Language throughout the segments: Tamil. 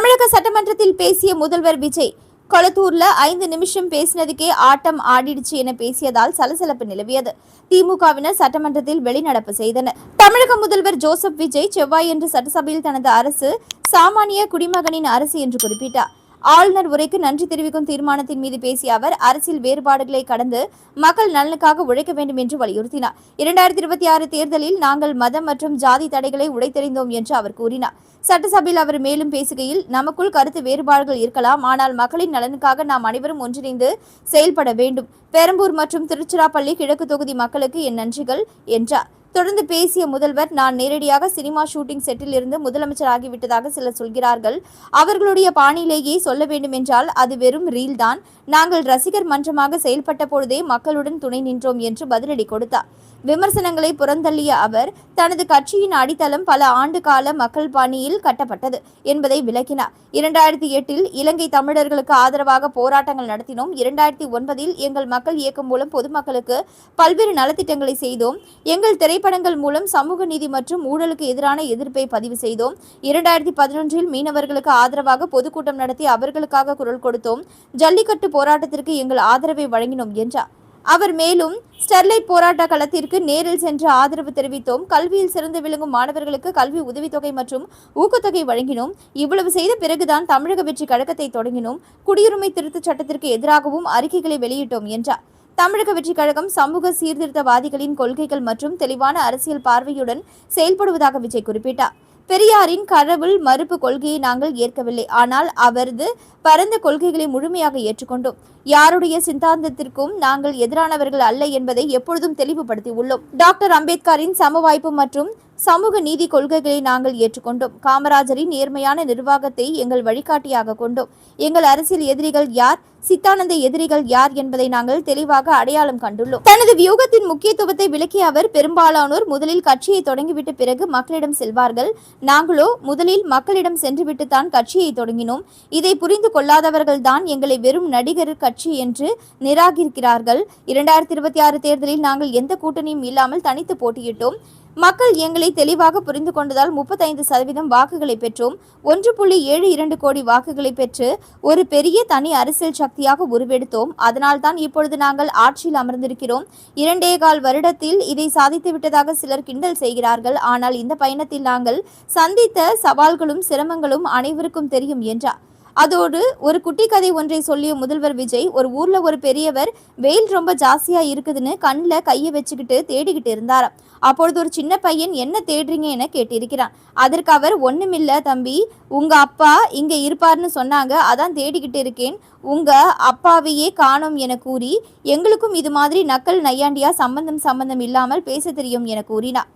தமிழக சட்டமன்றத்தில் பேசிய முதல்வர் விஜய், கொளத்தூர்ல 5 நிமிஷம் பேசினதுக்கே ஆட்டம் ஆடிடுச்சு என பேசியதால் சலசலப்பு நிலவியது. திமுகவினர் சட்டமன்றத்தில் வெளிநடப்பு செய்தனர். தமிழக முதல்வர் ஜோசப் விஜய் செவ்வாயன்று சட்டசபையில் தனது அரசு சாமானிய குடிமகனின் அரசு என்று குறிப்பிட்டார். ஆளுநர் உரைக்கு நன்றி தெரிவிக்கும் தீர்மானத்தின் மீது பேசிய அவர், அரசியல் வேறுபாடுகளை கடந்து மக்கள் நலனுக்காக உழைக்க வேண்டும் என்று வலியுறுத்தினார். 2026 தேர்தலில் நாங்கள் மதம் மற்றும் ஜாதி தடைகளை உடைத்தெறிந்தோம் என்று அவர் கூறினார். சட்டசபையில் அவர் மேலும் பேசுகையில், நமக்குள் கருத்து வேறுபாடுகள் இருக்கலாம், ஆனால் மக்களின் நலனுக்காக நாம் அனைவரும் ஒன்றிணைந்து செயல்பட வேண்டும். பெரம்பூர் மற்றும் திருச்சிராப்பள்ளி கிழக்கு தொகுதி மக்களுக்கு என் நன்றிகள் என்றார். தொடர்ந்து பேசிய முதல்வர், நான் நேரடியாக சினிமா ஷூட்டிங் செட்டில் இருந்து முதலமைச்சர் ஆகிவிட்டதாக சிலர் சொல்கிறார்கள். அவர்களுடைய பாணியிலேயே சொல்ல வேண்டும் என்றால் அது வெறும் ரீல் தான். நாங்கள் ரசிகர் மன்றமாக செயல்பட்ட பொழுதே மக்களுடன் துணை நின்றோம் என்று பதிலடி கொடுத்தார். விமர்சனங்களை புறந்தள்ளிய அவர், தனது கட்சியின் அடித்தளம் பல ஆண்டு கால மக்கள் பாணியில் கட்டப்பட்டது என்பதை விளக்கினார். 2008இல் இலங்கை தமிழர்களுக்கு ஆதரவாக போராட்டங்கள் நடத்தினோம். 2009இல் எங்கள் மக்கள் இயக்கம் மூலம் பொதுமக்களுக்கு பல்வேறு நலத்திட்டங்களை செய்தோம். எங்கள் திரைப்படங்கள் மூலம் சமூக நீதி மற்றும் ஊழலுக்கு எதிரான எதிர்ப்பை பதிவு செய்தோம். 2011இல் மீனவர்களுக்கு ஆதரவாக பொதுக்கூட்டம் நடத்தி அவர்களுக்காக குரல் கொடுத்தோம். ஜல்லிக்கட்டு போராட்டத்திற்கு எங்கள் ஆதரவை வழங்கினோம் என்றார். அவர் மேலும், ஸ்டெர்லைட் போராட்ட களத்திற்கு நேரில் சென்று ஆதரவு தெரிவித்தோம். கல்வியில் சிறந்து விளங்கும் மாணவர்களுக்கு கல்வி உதவித்தொகை மற்றும் ஊக்கத்தொகை வழங்கினோம். இவ்வளவு செய்த பிறகுதான் தமிழக வெற்றி கழகத்தை தொடங்கினோம். குடியுரிமை திருத்தச் சட்டத்திற்கு எதிராகவும் அறிக்கைகளை வெளியிட்டோம் என்றார். தமிழக வெற்றி கழகம் சமூக சீர்திருத்தவாதிகளின் கொள்கைகள் மற்றும் தெளிவான அரசியல் பார்வையுடன் செயல்படுவதாக விஜய் குறிப்பிட்டார். பெரியாரின் கடவுள் மறுப்பு கொள்கையை நாங்கள் ஏற்கவில்லை, ஆனால் அவரது பரந்த கொள்கைகளை முழுமையாக ஏற்றுக்கொண்டோம். யாருடைய சித்தாந்தத்திற்கும் நாங்கள் எதிரானவர்கள் அல்ல என்பதை எப்பொழுதும் தெளிவுபடுத்தி உள்ளோம். டாக்டர் அம்பேத்கரின் சமவாய்ப்பு மற்றும் சமூக நீதி கொள்கைகளை நாங்கள் ஏற்றுக்கொண்டோம். காமராஜரின் நேர்மையான நிர்வாகத்தை எங்கள் வழிகாட்டியாக கொண்டோம். எங்கள் அரசியல் எதிரிகள் யார், சித்தானந்த எதிரிகள் யார் என்பதை நாங்கள் தெளிவாக அடையாளம் கண்டுள்ளோம். தனது வியூகத்தின் முக்கியத்துவத்தை விளக்கிய அவர், பெரும்பாலானோர் முதலில் கட்சியை தொடங்கிவிட்ட பிறகு மக்களிடம் செல்வார்கள். நாங்களோ முதலில் மக்களிடம் சென்றுவிட்டு தான் கட்சியை தொடங்கினோம். இதை புரிந்து கொள்ளாதவர்கள் தான் எங்களை வெறும் நடிகர் கட்சி என்று நிராகரிக்கிறார்கள். 2026 தேர்தலில் நாங்கள் எந்த கூட்டணியும் இல்லாமல் தனித்து போட்டியிட்டோம். மக்கள் எங்களை தெளிவாக புரிந்து கொண்டதால் 35% வாக்குகளை பெற்றோம். 1.72 கோடி வாக்குகளை பெற்று ஒரு பெரிய தனி அரசியல் சக்தியாக உருவெடுத்தோம். அதனால்தான் இப்பொழுது நாங்கள் ஆட்சியில் அமர்ந்திருக்கிறோம். 2.25 வருடத்தில் இதை சாதித்து விட்டதாக சிலர் கிண்டல் செய்கிறார்கள். ஆனால் இந்த பயணத்தில் நாங்கள் சந்தித்த சவால்களும் சிரமங்களும் அனைவருக்கும் தெரியும் என்றார். அதோடு ஒரு குட்டி கதை ஒன்றை சொல்லிய முதல்வர் விஜய், ஒரு ஊர்ல ஒரு பெரியவர் வெயில் ரொம்ப ஜாஸ்தியா இருக்குதுன்னு கண்ணில் கையை வச்சுக்கிட்டு தேடிக்கிட்டு இருந்தாராம். அப்பொழுது ஒரு சின்ன பையன், என்ன தேடுறீங்க என கேட்டிருக்கிறான். அதற்கு அவர், ஒண்ணுமில்ல தம்பி, உங்க அப்பா இங்க இருப்பார்னு சொன்னாங்க, அதான் தேடிக்கிட்டு இருக்கேன். உங்க அப்பாவையே காணோம் என கூறி, எங்களுக்கும் இது மாதிரி நக்கல் நையாண்டியா சம்பந்தம் இல்லாமல் பேச தெரியும் என கூறினார்.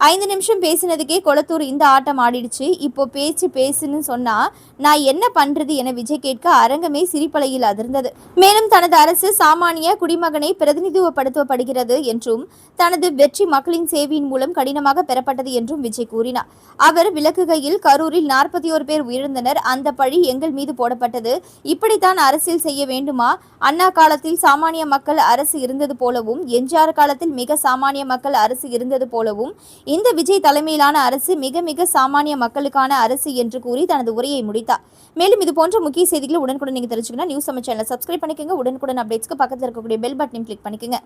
5 நிமிஷம் பேசினதுக்கே கொளத்தூர் இந்த ஆட்டம் ஆடிடுச்சு. இப்போ பேசுன்னு சொன்னா நான் என்ன பண்றது என விஜய் கேட்க அரங்கமே சிரிப்பலையில் அதிர்ந்தது. மேலும் தனது அரசு சாமானிய குடிமகனை பிரதிநிதித்துவப்படுத்தப்படுகிறது என்றும் தனது வெற்றி மக்களின் சேவையின் மூலம் கடினமாக பெறப்பட்டது என்றும் விஜய் கூறினார். அவர் விளக்குகையில், கரூரில் 41 பேர் உயிரிழந்தனர். அந்த பழி எங்கள் மீது போடப்பட்டது. இப்படித்தான் அரசியல் செய்ய வேண்டுமா? அண்ணா காலத்தில் சாமானிய மக்கள் அரசு இருந்தது போலவும், எம்ஜிஆர் காலத்தில் மிக சாமானிய மக்கள் அரசு இருந்தது போலவும் இந்த விஜய் தலைமையிலான அரசு மிக மிக சாமானிய மக்களுக்கான அரசு என்று கூறி தனது உரையை முடித்தார். மேலும் இது போன்ற முக்கிய செய்திகளை உடனுக்குடன் நீங்க தெரிஞ்சுக்கணும். நியூஸ் சமர் சேனலை சப்ஸ்கிரைப் பண்ணிக்கோங்க. உடனுக்குடன் அப்டேட்ஸ்க்கு பக்கத்தில் இருக்கக்கூடிய பெல் பட்டனையும் கிளிக் பண்ணிக்கோங்க.